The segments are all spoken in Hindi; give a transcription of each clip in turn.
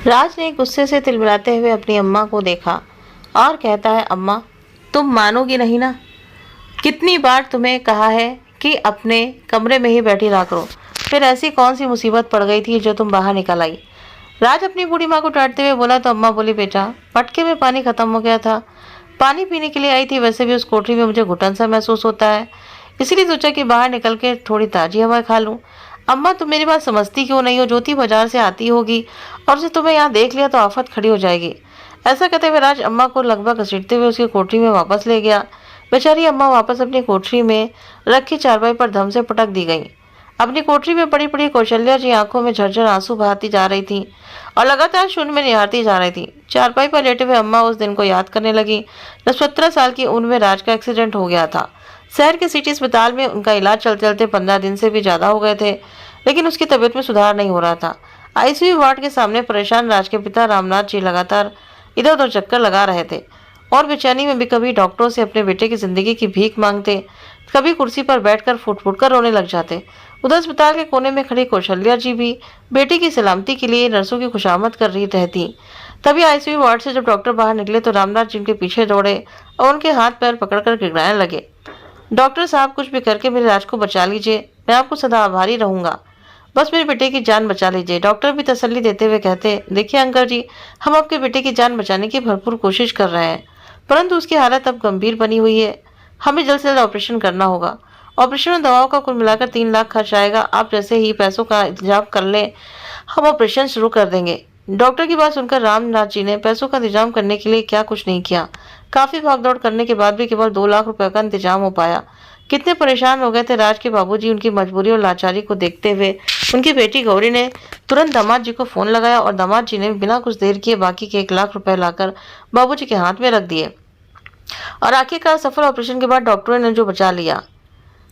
राज ने गुस्से से तिलमिलाते हुए अपनी अम्मा को देखा और कहता है, अम्मा तुम मानोगी नहीं ना। कितनी बार तुम्हें कहा है कि अपने कमरे में ही बैठी रहा करो। फिर ऐसी कौन सी मुसीबत पड़ गई थी जो तुम बाहर निकल आई। राज अपनी बूढ़ी माँ को डांटते हुए बोला तो अम्मा बोली, बेटा मटके में पानी खत्म हो गया था, पानी पीने के लिए आई थी। वैसे भी उस कोठरी में मुझे घुटन सा महसूस होता है, इसीलिए सोचा कि बाहर निकल के थोड़ी ताजी हवा खा लूं। अम्मा तुम मेरी बात समझती क्यों नहीं हो। ज्योति बाजार से आती होगी और उसे तुम्हें यहाँ देख लिया तो आफत खड़ी हो जाएगी। ऐसा कहते हुए राज अम्मा को लगभग घसीटते हुए उसकी कोठरी में वापस ले गया। बेचारी अम्मा वापस अपनी कोठरी में रखी चारपाई पर धम से पटक दी गई। अपनी कोठरी में पड़ी पड़ी कौशल्या जी आंखों में झरझर आंसू बहाती जा रही थी और लगातार शून्य में निहारती जा रही थी। चारपाई पर लेटे हुए अम्मा उस दिन को याद करने लगी जब 17 साल की उम्र में राज का एक्सीडेंट हो गया था। शहर के सिटी अस्पताल में उनका इलाज चलते चलते 15 दिन से भी ज्यादा हो गए थे, लेकिन उसकी तबीयत में सुधार नहीं हो रहा था। आईसीयू वार्ड के सामने परेशान राज के पिता रामनाथ जी लगातार इधर उधर चक्कर लगा रहे थे और बेचैनी में भी कभी डॉक्टरों से अपने बेटे की जिंदगी की भीख मांगते, कभी कुर्सी पर बैठकर फुट फुट कर रोने लग जाते। उधर अस्पताल के कोने में खड़ी कौशल्या जी भी बेटी की सलामती के लिए नर्सों की खुशामद कर रही रहती। तभी आईसीयू वार्ड से जब डॉक्टर बाहर निकले तो रामनाथ जी उनके पीछे दौड़े और उनके हाथ पैर पकड़कर गिड़गिड़ाने लगे। डॉक्टर साहब कुछ भी करके मेरे राज को बचा लीजिए, मैं आपको सदा आभारी रहूंगा। बस मेरे बेटे की जान बचा लीजिए। डॉक्टर भी तसल्ली देते हुए कहते, देखिए अंकल जी, हम आपके बेटे की जान बचाने की भरपूर कोशिश कर रहे हैं, परंतु उसकी हालत अब गंभीर बनी हुई है। हमें जल्द से जल्द ऑपरेशन करना होगा। ऑपरेशन और दवाओं का कुल मिलाकर 3 लाख खर्च आएगा। आप जैसे ही पैसों का इंतजाम कर लें, हम ऑपरेशन शुरू कर देंगे। डॉक्टर की बात सुनकर रामनाथ जी ने पैसों का इंतजाम करने के लिए क्या कुछ नहीं किया। काफी भागदौड़ करने के बाद भी केवल 2 लाख रुपए का इंतजाम हो पाया। कितने परेशान हो गए थे राज के बाबूजी उनकी मजबूरी और लाचारी को देखते हुए। उनकी बेटी गौरी ने तुरंत दामाद जी को फोन लगाया और दामाद जी ने बिना कुछ देर किए बाकी के 1 लाख रुपए लाकर बाबूजी के हाथ में रख दिए और आखिरकार सफल ऑपरेशन के बाद डॉक्टरों ने जो बचा लिया।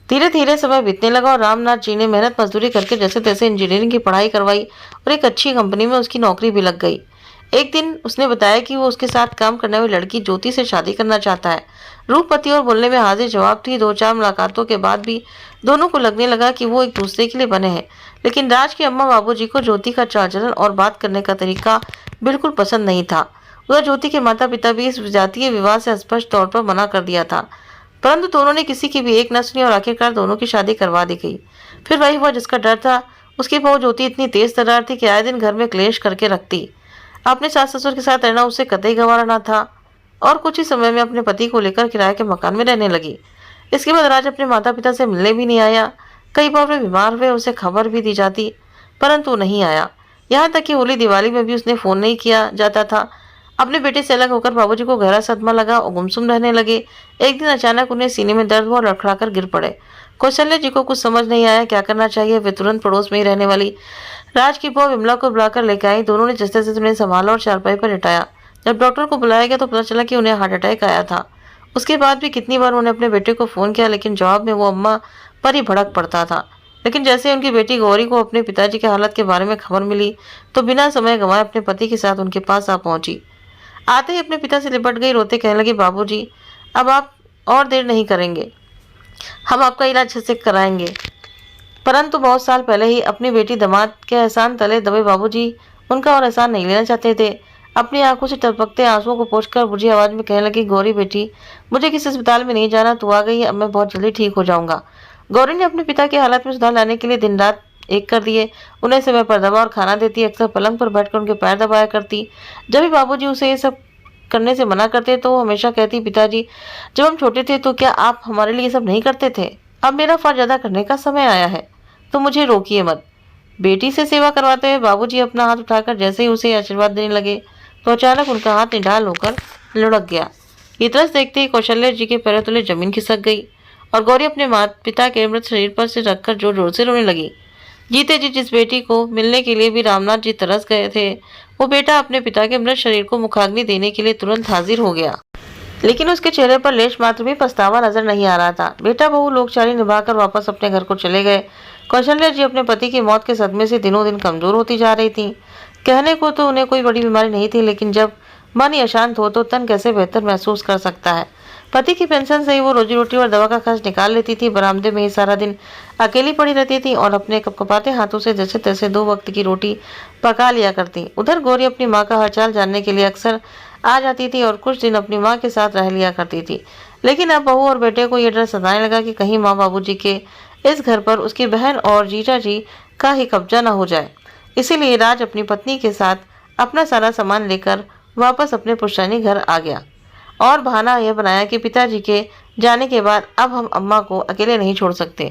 धीरे धीरे समय बीतने लगा और रामनाथ जी ने मेहनत मजदूरी करके जैसे तैसे इंजीनियरिंग की पढ़ाई करवाई और एक अच्छी कंपनी में उसकी नौकरी भी लग गई। एक दिन उसने बताया कि वो उसके साथ काम करने वाली लड़की ज्योति से शादी करना चाहता है। रूपपति और बोलने में हाजिर जवाब थी। 2-4 मुलाकातों के बाद भी दोनों को लगने लगा कि वो एक दूसरे के लिए बने हैं, लेकिन राज की अम्मा बाबूजी को ज्योति का चाल चलन और बात करने का तरीका बिल्कुल पसंद नहीं था। उधर ज्योति के माता पिता भी इस जातीय विवाह से स्पष्ट तौर पर मना कर दिया था, परंतु दोनों ने किसी की भी एक न सुनी और आखिरकार दोनों की शादी करवा दी गई। फिर वही हुआ जिसका डर था। उसकी बहू ज्योति इतनी तेज तर्रार थी कि आए दिन घर में क्लेश करके रखती। अपने सास ससुर के साथ रहना उसे कतई गंवारा न था और कुछ ही समय में अपने पति को लेकर किराए के मकान में रहने लगी। इसके बाद राज अपने माता पिता से मिलने भी नहीं आया। कई बार वे बीमार हुए, उसे खबर भी दी जाती, परंतु नहीं आया। यहाँ तक कि होली दिवाली में भी उसने फोन नहीं किया जाता था। अपने बेटे से अलग होकर बाबूजी को गहरा सदमा लगा और गुमसुम रहने लगे। एक दिन अचानक उन्हें सीने में दर्द हुआ और लड़खड़ाकर गिर पड़े। कौशल्या जी को कुछ समझ नहीं आया क्या करना चाहिए। वे तुरंत पड़ोस में ही रहने वाली राज की बहू विमला को बुलाकर लेकर आई। दोनों ने जैसे तैसे उन्हें संभाला और चारपाई पर लिटाया। जब डॉक्टर को बुलाया गया तो पता चला कि उन्हें हार्ट अटैक आया था। उसके बाद भी कितनी बार उन्होंने अपने बेटे को फोन किया, लेकिन जवाब में वो अम्मा पर ही भड़क पड़ता था। लेकिन जैसे उनकी बेटी गौरी को अपने पिताजी की हालत के बारे में खबर मिली तो बिना समय गंवाए अपने पति के साथ उनके पास आ पहुंची। आते ही अपने पिता से लिपट गई, रोते कहने लगी, बाबूजी अब आप और देर नहीं करेंगे, हम आपका इलाज अच्छे से कराएंगे। परंतु बहुत साल पहले ही अपनी बेटी दामाद के एहसान तले दबे बाबूजी उनका और एहसान नहीं लेना चाहते थे। अपनी आंखों से टपकते आंसुओं को पोंछकर बुझी आवाज में कहने लगी, गौरी बेटी मुझे किसी अस्पताल में नहीं जाना, तू आ गई है, अब मैं बहुत जल्दी ठीक हो जाऊंगा। गौरी ने अपने पिता की हालत में सुधार लाने के लिए दिन रात एक कर दिए। उन्हें समय पर दवा और खाना देती, अक्सर पलंग पर बैठकर उनके पैर दबाया करती। जब भी बाबूजी उसे ये सब करने से मना करते तो वो हमेशा कहती, पिताजी जब हम छोटे थे तो क्या आप हमारे लिए ये सब नहीं करते थे। अब मेरा फर्ज अदा करने का समय आया है, तो मुझे रोकिए मत। बेटी से सेवा करवाते हुए बाबूजी अपना हाथ उठाकर जैसे ही उसे आशीर्वाद देने लगे तो अचानक उनका हाथ निढाल होकर लुढ़क गया। ये तरस देखते ही कौशल्या जी के पैरों तले जमीन खिसक गई और गौरी अपने माता पिता के मृत शरीर पर से रखकर जोर जोर से रोने लगी। जीते जी जिस बेटी को मिलने के लिए भी रामनाथ जी तरस गए थे, वो बेटा अपने पिता के मृत शरीर को मुखाग्नि देने के लिए तुरंत हाजिर हो गया, लेकिन उसके चेहरे पर लेश मात्र भी पछतावा नजर नहीं आ रहा था। बेटा बहू लोकचारी निभाकर वापस अपने घर को चले गए। कौशल्या जी अपने पति की मौत के सदमे से दिनों दिन कमजोर होती जा रही थी। कहने को तो उन्हें कोई बड़ी बीमारी नहीं थी, लेकिन जब मन ही अशांत हो तो तन कैसे बेहतर महसूस कर सकता है। पति की पेंशन से ही वो रोजी रोटी और दवा का खर्च निकाल लेती थी। बरामदे में ही सारा दिन अकेली पड़ी रहती थी और अपने कपकपाते हाथों से जैसे तैसे 2 वक्त की रोटी पका लिया करती। उधर गौरी अपनी माँ का हालचाल जानने के लिए अक्सर आ जाती थी और कुछ दिन अपनी माँ के साथ रह लिया करती थी। लेकिन अब बहू और बेटे को ये डर सताने लगा कि कहीं माँ बाबूजी के इस घर पर उसकी बहन और जीजा जी का ही कब्जा न हो जाए। इसीलिए राज अपनी पत्नी के साथ अपना सारा सामान लेकर वापस अपने पुश्तैनी घर आ गया और बहाना यह बनाया कि पिताजी के जाने के बाद अब हम अम्मा को अकेले नहीं छोड़ सकते।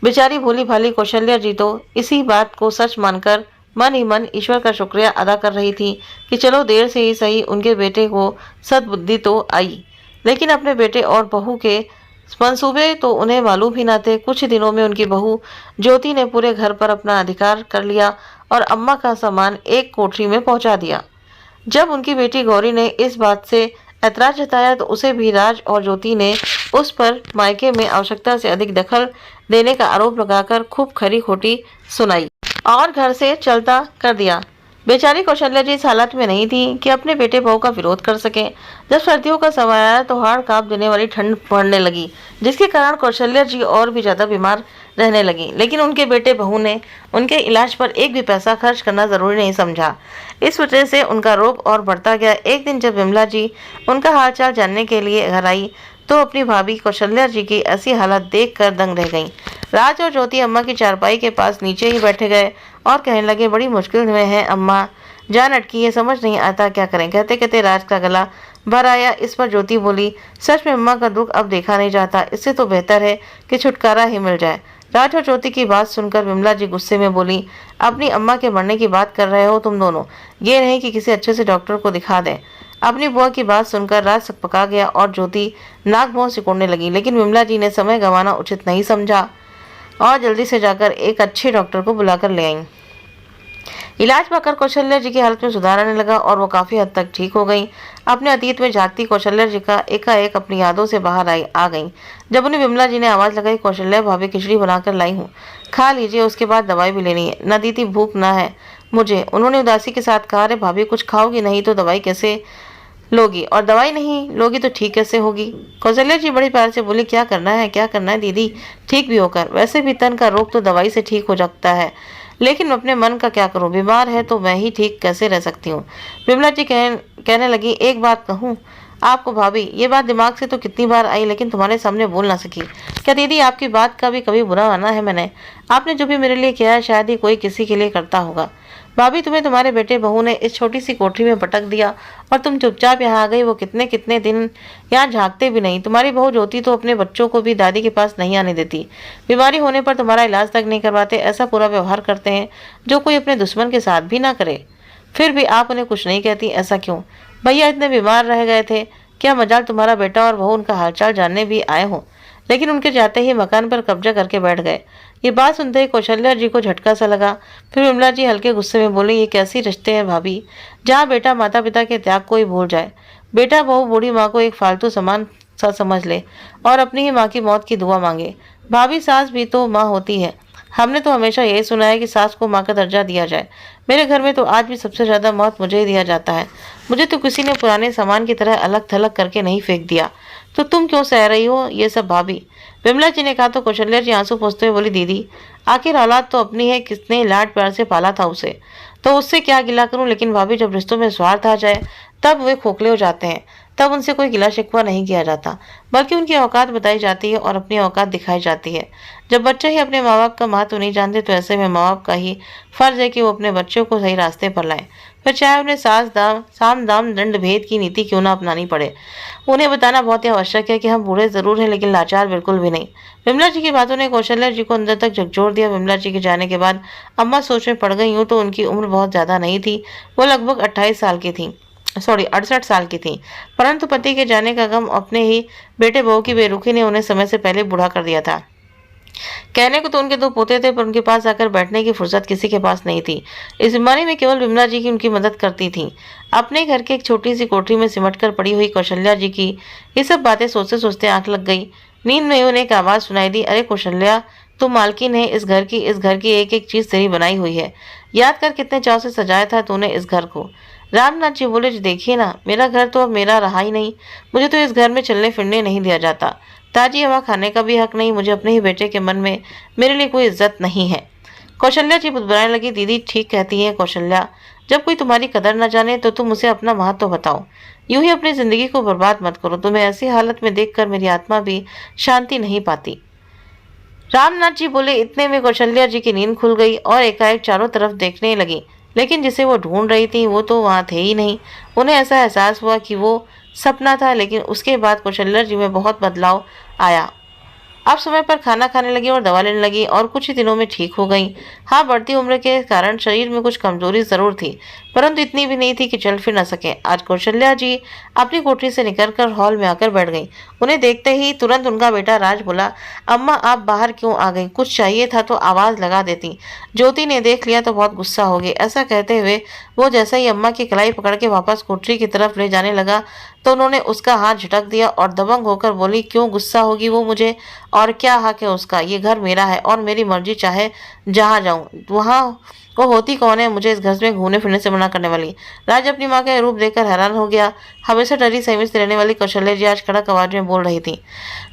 बेचारी भोली भाली कौशल्या जी तो इसी बात को सच मानकर मन ही मन ईश्वर का शुक्रिया अदा कर रही थी कि चलो देर से ही सही उनके बेटे को सद्बुद्धि तो आई। लेकिन अपने बेटे और बहू के मंसूबे तो उन्हें मालूम ही न थे। कुछ दिनों में उनकी बहू ज्योति ने पूरे घर पर अपना अधिकार कर लिया और अम्मा का सामान एक कोठरी में पहुंचा दिया। जब उनकी बेटी गौरी ने इस बात से ऐतराज जताया तो उसे भी राज और ज्योति ने उस पर मायके में आवश्यकता से अधिक दखल देने का आरोप लगाकर खूब खरी खोटी सुनाई और घर से चलता कर दिया। बेचारी कौशल्या जी इस हालत में नहीं थी कि अपने बेटे बहू का विरोध कर सकें। जब सर्दियों का समय आया तो हाड़ कांप देने वाली ठंड पड़ने लगी, जिसके कारण कौशल्या जी और भी ज्यादा बीमार रहने लगी। लेकिन उनके बेटे बहू ने उनके इलाज पर एक भी पैसा खर्च करना जरूरी नहीं समझा। इस वजह से उनका रोग और बढ़ता गया। एक दिन जब विमला जी उनका हालचाल जानने के लिए घर आई तो अपनी भाभी कौशल्या जी की ऐसी हालत देखकर दंग रह गईं। राज और ज्योति अम्मा की चारपाई के पास नीचे ही बैठे गए और कहने लगे, बड़ी मुश्किल में है अम्मा, जान अटकी है, समझ नहीं आता क्या करें। कहते कहते राज का गला भर आया। इस पर ज्योति बोली, सच में अम्मा का दुख अब देखा नहीं जाता, इससे तो बेहतर है कि छुटकारा ही मिल जाए। राज और ज्योति की बात सुनकर विमला जी गुस्से में बोली, अपनी अम्मा के मरने की बात कर रहे हो तुम दोनों, ये नहीं कि किसी अच्छे से डॉक्टर को दिखा दें। अपनी बुआ की बात सुनकर राज सकपका गया और ज्योति नाक मुंह सिकोड़ने लगी। लेकिन विमला जी ने समय गंवाना उचित नहीं समझा और जल्दी से जाकर एक अच्छे डॉक्टर को बुलाकर ले आईं। इलाज पाकर कौशल्या जी की हालत में सुधार आने लगा और वो काफी हद तक ठीक हो गई। अपने अतीत में जागती कौशल्या जी का एकाएक अपनी यादों से बाहर आ गई। जब उन्हें विमला जी ने आवाज लगाई, कौशल्या भाभी खिचड़ी बनाकर लाई हूँ, खा लीजिए, उसके बाद दवाई भी लेनी है। न दीदी भूख ना है मुझे, उन्होंने उदासी के साथ कहा। अरे भाभी कुछ खाओगी नहीं तो दवाई कैसे लोगी, और दवाई नहीं लोगी तो ठीक कैसे होगी। कौशल्या जी बड़ी प्यार से बोली, क्या करना है दीदी, ठीक भी होकर, वैसे भी तन का रोग तो दवाई से ठीक हो सकता है, लेकिन अपने मन का क्या करूं, बीमार है तो मैं ही ठीक कैसे रह सकती हूँ। विमला जी कहने लगी, एक बात कहूँ आपको भाभी, ये बात दिमाग से तो कितनी बार आई लेकिन तुम्हारे सामने बोल ना सकी। क्या दीदी आपकी बात का भी कभी बुरा माना है मैंने? आपने जो भी मेरे लिए किया है शायद ही कोई किसी के लिए करता होगा। भाभी तुम्हें तुम्हारे बेटे बहू ने इस छोटी सी कोठरी में पटक दिया और तुम चुपचाप यहाँ आ गई। वो कितने कितने दिन यहाँ झांकते भी नहीं। तुम्हारी बहू ज्योति तो अपने बच्चों को भी दादी के पास नहीं आने देती। बीमारी होने पर तुम्हारा इलाज तक नहीं करवाते। ऐसा पूरा व्यवहार करते हैं जो कोई अपने दुश्मन के साथ भी ना करे। फिर भी आप उन्हें कुछ नहीं कहती, ऐसा क्यों? भैया इतने बीमार रह गए थे, क्या मजाल तुम्हारा बेटा और बहू उनका हालचाल जानने भी आए हों, लेकिन उनके जाते ही मकान पर कब्जा करके बैठ गए। ये बात सुनते ही कौशल्या जी को झटका सा लगा। फिर विमला जी हल्के गुस्से में बोली, ये कैसी रिश्ते हैं भाभी, जहाँ बेटा माता पिता के त्याग को ही भूल जाए। बेटा बहू बूढ़ी माँ को एक फालतू सामान सा समझ ले और अपनी ही माँ की मौत की दुआ मांगे। भाभी सास भी तो माँ होती है। हमने तो हमेशा यही सुना है कि सास को माँ का दर्जा दिया जाए। मेरे घर में तो आज भी सबसे ज्यादा मौत मुझे ही दिया जाता है। मुझे तो किसी ने पुराने सामान की तरह अलग थलग करके नहीं फेंक दिया, तो तुम क्यों सह रही हो ये सब भाभी? विमला जी ने कहा तो कौशल्या जी आंसू पोंछते हुए बोली, दीदी आखिर औलाद तो अपनी है, किसने लाड प्यार से पाला था उसे, तो उससे क्या गिला करूं। लेकिन भाभी जब रिश्तों में स्वार्थ आ जाए तब वे खोखले हो जाते हैं। तब उनसे कोई गिला शिकवा नहीं किया जाता, बल्कि उनकी औकात बताई जाती है और अपनी औकात दिखाई जाती है। जब बच्चे ही अपने माँ बाप का महत्व नहीं जानते तो ऐसे में माँ बाप का ही फर्ज है कि वो अपने बच्चों को सही रास्ते पर लाएं, फिर चाहे उन्हें साम दाम दंड भेद की नीति क्यों ना अपनानी पड़े। उन्हें बताना बहुत ही आवश्यक है कि हम बूढ़े जरूर हैं लेकिन लाचार बिल्कुल भी नहीं। विमला जी की बातों ने कौशल्या जी को अंदर तक झकझोर दिया। विमला जी के जाने के बाद अम्मा सोच में पड़ गई। यूँ तो उनकी उम्र बहुत ज्यादा नहीं थी, वो लगभग 28 साल की थी, 68 साल की थी, परंतु पति के जाने का गम अपने ही बेटे बहू की बेरुखी ने उन्हें समय से पहले बूढ़ा कर दिया था। कहने को तो उनके 2 पोते थे, पर उनके पास आकर बैठने की फुर्सत किसी के पास नहीं थी। इस बीमारी में केवल विमला जी की उनकी मदद करती थी। अपने घर के एक छोटी सी कोठरी में सिमटकर पड़ी हुई कौशल्या जी की ये सब बातें सोचते सोचते आंख लग गई। नींद में उन्हें एक आवाज सुनाई दी, अरे कौशल्या तुम मालकिन है इस घर की एक एक चीज तेरी बनाई हुई है। याद कर कितने चाव से सजाया था तूने इस घर को। रामनाथ जी बोले, जी देखिए ना, मेरा घर तो अब मेरा रहा ही नहीं। मुझे तो इस घर में चलने फिरने नहीं दिया जाता। ताजी हवा खाने का भी हक नहीं। मुझे अपने ही बेटे के मन में मेरे लिए कोई इज्जत नहीं है। कौशल्या जी बुदबुदाने लगी, दीदी ठीक कहती है कौशल्या, जब कोई तुम्हारी कदर न जाने तो तुम उसे अपना महत्व बताओ। यूं ही अपनी जिंदगी को बर्बाद मत करो। तुम्हें ऐसी हालत में देखकर मेरी आत्मा भी शांति नहीं पाती। रामनाथ जी बोले। इतने में कौशल्या जी की नींद खुल गई और एकाएक चारों तरफ देखने लगी, लेकिन जिसे वो ढूंढ रही थी वो तो वहां थे ही नहीं। उन्हें ऐसा एहसास हुआ कि वो सपना था, लेकिन उसके बाद कौशल्या जी में बहुत बदलाव आया। अब समय पर खाना खाने लगी और दवा लेने लगी और कुछ ही दिनों में ठीक हो गई। हाँ, बढ़ती उम्र के कारण शरीर में कुछ कमजोरी जरूर थी, परंतु इतनी भी नहीं थी कि चल फिर न सके। आज कौशल्या जी अपनी कोठरी से निकलकर हॉल में आकर बैठ गई। उन्हें देखते ही तुरंत उनका बेटा राज बोला, अम्मा आप बाहर क्यों आ गई? कुछ चाहिए था तो आवाज लगा देती। ज्योति ने देख लिया तो बहुत गुस्सा हो गई। ऐसा कहते हुए वो जैसा ही अम्मा की कलाई पकड़ के वापस कोठरी की तरफ ले जाने लगा तो उन्होंने उसका हाथ झटक दिया और दबंग होकर बोली, क्यों गुस्सा होगी वो मुझे? और क्या हक है उसका? ये घर मेरा है और मेरी मर्जी, चाहे जहाँ जाऊं वहां वो होती कौन है मुझे इस घर में घूमने फिरने से मना करने वाली? राज अपनी माँ का रूप देखकर हैरान हो गया। हमेशा डरी सहमी से रहने वाली कौशल्या जी आज कड़क आवाज में बोल रही थी।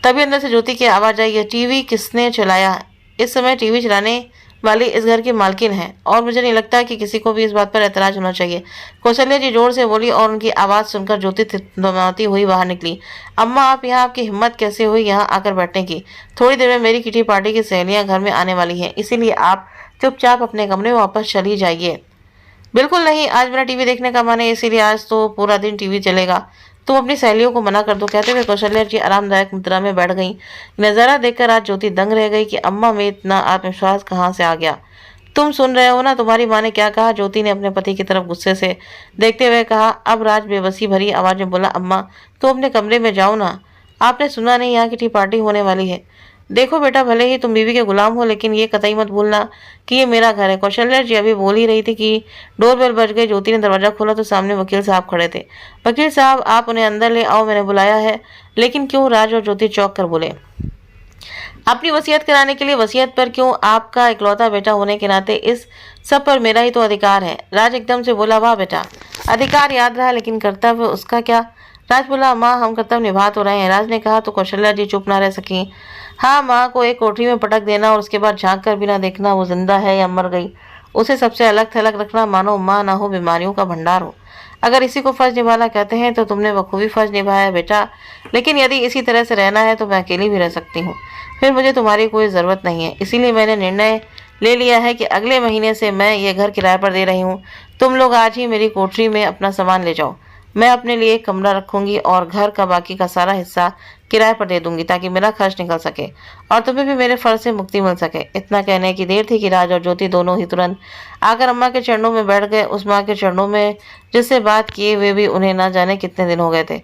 तभी अंदर से ज्योति की आवाज आई, ये टीवी किसने चलाया? इस समय टीवी चलाने वाली इस घर की मालकिन है और मुझे नहीं लगता कि किसी को भी इस बात पर एतराज होना चाहिए। कौशल्या जी जोर से बोली और उनकी आवाज सुनकर ज्योति तितमियाती हुई बाहर निकली। अम्मा आप यहाँ, आपकी हिम्मत कैसे हुई यहाँ आकर बैठने की? थोड़ी देर में मेरी किटी पार्टी की सहेलियां घर में आने वाली हैं, इसीलिए आप चुपचाप अपने कमरे में वापस चली जाइए। बिल्कुल नहीं, आज मेरा टीवी देखने का मन है, इसीलिए आज तो पूरा दिन टीवी चलेगा। तुम अपनी सहेलियों को मना कर दो। कहते हुए कौशल्या जी आरामदायक मुद्रा में बैठ गईं। नजारा देखकर आज ज्योति दंग रह गई कि अम्मा में इतना आत्मविश्वास कहाँ से आ गया। तुम सुन रहे हो ना, तुम्हारी माँ ने क्या कहा? ज्योति ने अपने पति की तरफ गुस्से से देखते हुए कहा। अब राज बेबसी भरी आवाज में बोला, अम्मा तुम अपने कमरे में जाओ ना, आपने सुना नहीं यहाँ की टी पार्टी होने वाली है? देखो बेटा, भले ही तुम बीवी के गुलाम हो, लेकिन ये कतई मत भूलना कि ये मेरा घर है। कौशल्या जी अभी बोल ही रही थी कि डोरबेल बज गई। ज्योति ने दरवाजा खोला तो सामने वकील साहब खड़े थे। वकील साहब आप उन्हें अंदर ले आओ, मैंने बुलाया है। लेकिन क्यों? राज और ज्योति चौंक कर बोले। अपनी वसीयत कराने के लिए। वसीयत पर क्यों? आपका इकलौता बेटा होने के नाते इस सब पर मेरा ही तो अधिकार है। राज एकदम से बोला, वाह बेटा, अधिकार याद रहा, लेकिन कर्तव्य उसका क्या? राज बोला, माँ हम कर्तव्य निभा तो रहे हैं। राज ने कहा तो कौशल्या जी चुप ना रह सकी। हाँ, माँ को एक कोठरी में पटक देना और उसके बाद झांक कर भी ना देखना वो जिंदा है या मर गई, उसे सबसे अलग थलग रखना, मानो माँ ना हो, बीमारियों का भंडार हो। अगर इसी को फर्ज निभाना कहते हैं तो तुमने बखूबी फर्ज निभाया है बेटा, लेकिन यदि इसी तरह से रहना है तो मैं अकेली भी रह सकती हूँ। फिर मुझे तुम्हारी कोई ज़रूरत नहीं है। इसीलिए मैंने निर्णय ले लिया है कि अगले महीने से मैं ये घर किराए पर दे रही हूँ। तुम लोग आज ही मेरी कोठरी में अपना सामान ले जाओ। मैं अपने लिए एक कमरा रखूंगी और घर का बाकी का सारा हिस्सा किराए पर दे दूंगी ताकि मेरा खर्च निकल सके और तुम्हें भी मेरे फर्ज से मुक्ति मिल सके। इतना कहने की देर थी कि राज और ज्योति दोनों ही तुरंत आकर अम्मा के चरणों में बैठ गए, उस माँ के चरणों में जिससे बात किए हुए भी उन्हें ना जाने कितने दिन हो गए थे।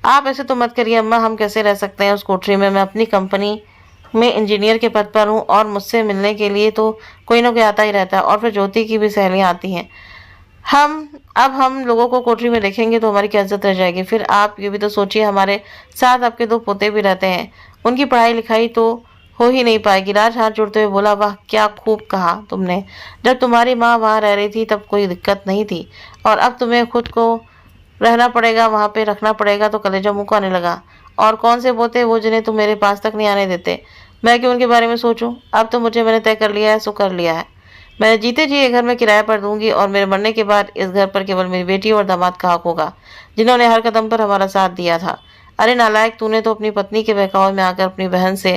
आप ऐसे तो मत करिए अम्मा, हम कैसे रह सकते हैं उस कोठरी में? मैं अपनी कंपनी में इंजीनियर के पद पर हूँ और मुझसे मिलने के लिए तो कोई ना कोई आता ही रहता है, और फिर ज्योति की भी सहेलियाँ आती हैं। हम लोगों को कोठरी में देखेंगे तो हमारी क्या इज्जत रह जाएगी? फिर आप ये भी तो सोचिए, हमारे साथ आपके दो पोते भी रहते हैं, उनकी पढ़ाई लिखाई तो हो ही नहीं पाएगी। राज हाथ जोड़ते हुए बोला, वाह क्या खूब कहा तुमने। जब तुम्हारी माँ वहाँ रह रही थी तब कोई दिक्कत नहीं थी, और अब तुम्हें खुद को रहना पड़ेगा, वहाँ पे रखना पड़ेगा, तो कलेजा मुँह को आने लगा। और कौन से पोते? वो जिन्हें तुम मेरे पास तक नहीं आने देते। मैं क्यों उनके बारे में सोचूं? अब तो मैंने तय कर लिया है, सो कर लिया है। मैं जीते जी ये घर में किराए पर दूंगी और मेरे मरने के बाद इस घर पर केवल मेरी बेटी और दामाद का हक होगा, जिन्होंने हर कदम पर हमारा साथ दिया था। अरे नालायक, तूने तो अपनी पत्नी के बहकावे में आकर अपनी बहन से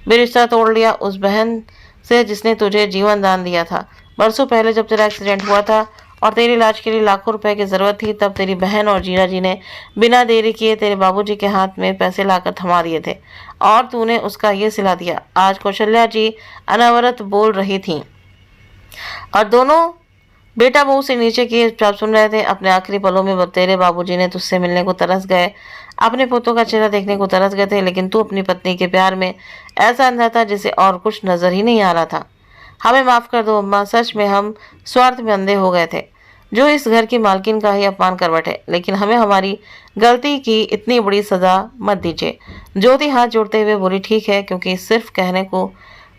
भी रिश्ता तोड़ लिया, उस बहन से जिसने तुझे जीवन दान दिया था। बरसों पहले जब तेरा एक्सीडेंट हुआ था और तेरे इलाज के लिए लाखों रुपए की जरूरत थी, तब तेरी बहन और जीजा जी ने बिना देरी किए तेरे बाबूजी के हाथ में पैसे लाकर थमा दिए थे और तूने उसका ये सिला दिया। आज कौशल्या जी अनवरत बोल रही थी और दोनों बेटा बहू से नीचे किए चुपचाप सुन रहे थे। अपने आखिरी पलों में तेरे बाबूजी ने तुझसे मिलने को तरस गए, अपने पोतों का चेहरा देखने को तरस गए थे, लेकिन तू अपनी पत्नी के प्यार में ऐसा अंधा था जिसे और कुछ नजर ही नहीं आ रहा था। हमें माफ कर दो अम्मा, सच में हम स्वार्थ में अंधे हो गए थे, जो इस घर की मालकिन का ही अपमान कर बैठे, लेकिन हमें हमारी गलती की इतनी बड़ी सजा मत दीजिए। ज्योति हाथ जोड़ते हुए बोली, ठीक है, क्योंकि सिर्फ कहने को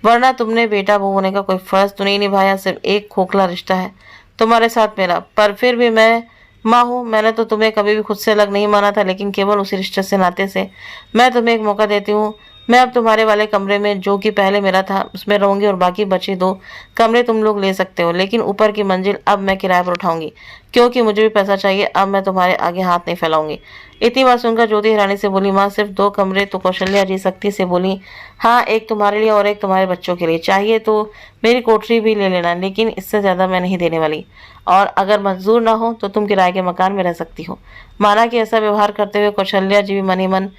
वरना तुमने बेटा बहू होने का कोई फ़र्ज़ तो नहीं निभाया, सिर्फ एक खोखला रिश्ता है तुम्हारे साथ मेरा। पर फिर भी मैं माँ हूँ, मैंने तो तुम्हें कभी भी खुद से अलग नहीं माना था, लेकिन केवल उसी रिश्ते से, नाते से मैं तुम्हें एक मौका देती हूँ। मैं अब तुम्हारे वाले कमरे में, जो कि पहले मेरा था, उसमें रहूंगी और बाकी बचे 2 कमरे तुम लोग ले सकते हो, लेकिन ऊपर की मंजिल अब मैं किराए पर उठाऊंगी, क्योंकि मुझे भी पैसा चाहिए। अब मैं तुम्हारे आगे हाथ नहीं फैलाऊंगी। इतनी बात सुनकर ज्योति हिरानी से बोली, माँ सिर्फ 2 कमरे तो? कौशल्या जी सख्ती से बोली, हाँ, एक तुम्हारे लिए और एक तुम्हारे बच्चों के लिए। चाहिए तो मेरी कोठरी भी ले लेना, लेकिन इससे ज़्यादा मैं नहीं देने वाली। और अगर मंजूर ना हो तो तुम किराए के मकान में रह सकती हो। माना कि ऐसा व्यवहार करते हुए कौशल्या जी भी मन ही मन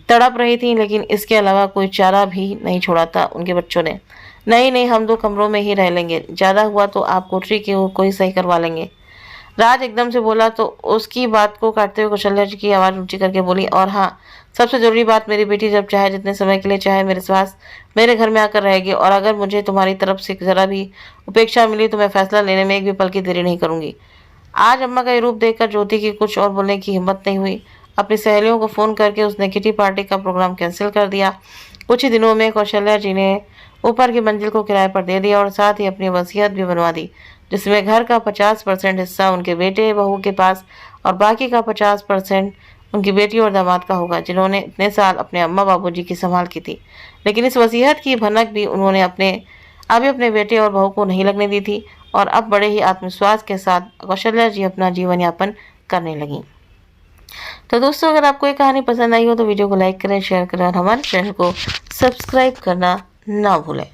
तड़प रही थी, लेकिन इसके अलावा कोई चारा भी नहीं छोड़ा था उनके बच्चों ने। नहीं नहीं, हम 2 कमरों में ही रह लेंगे, ज़्यादा हुआ तो आप कोठरी की कोई सही करवा लेंगे। राज एकदम से बोला तो उसकी बात को काटते हुए कौशल्या जी की आवाज़ ऊंची करके बोली, और हाँ, सबसे ज़रूरी बात, मेरी बेटी जब चाहे, जितने समय के लिए चाहे, मेरे पास मेरे घर में आकर रहेगी। और अगर मुझे तुम्हारी तरफ से ज़रा भी उपेक्षा मिली तो मैं फैसला लेने में एक भी पल की देरी नहीं करूँगी। आज अम्मा का ये रूप देखकर ज्योति की कुछ और बोलने की हिम्मत नहीं हुई। अपनी सहेलियों को फ़ोन करके उसने किटी पार्टी का प्रोग्राम कैंसिल कर दिया। कुछ ही दिनों में कौशल्या जी ने ऊपर की मंजिल को किराए पर दे दिया और साथ ही अपनी वसीयत भी बनवा दी, जिसमें घर का 50% हिस्सा उनके बेटे बहू के पास और बाकी का 50% उनकी बेटी और दामाद का होगा, जिन्होंने इतने साल अपने अम्मा बाबूजी की संभाल की थी। लेकिन इस वसीयत की भनक भी उन्होंने अभी अपने बेटे और बहू को नहीं लगने दी थी, और अब बड़े ही आत्मविश्वास के साथ कौशल्या जी अपना जीवन यापन करने लगी। तो दोस्तों, अगर आपको ये कहानी पसंद आई हो तो वीडियो को लाइक करें, शेयर करें और हमारे चैनल को सब्सक्राइब करना ना भूलें।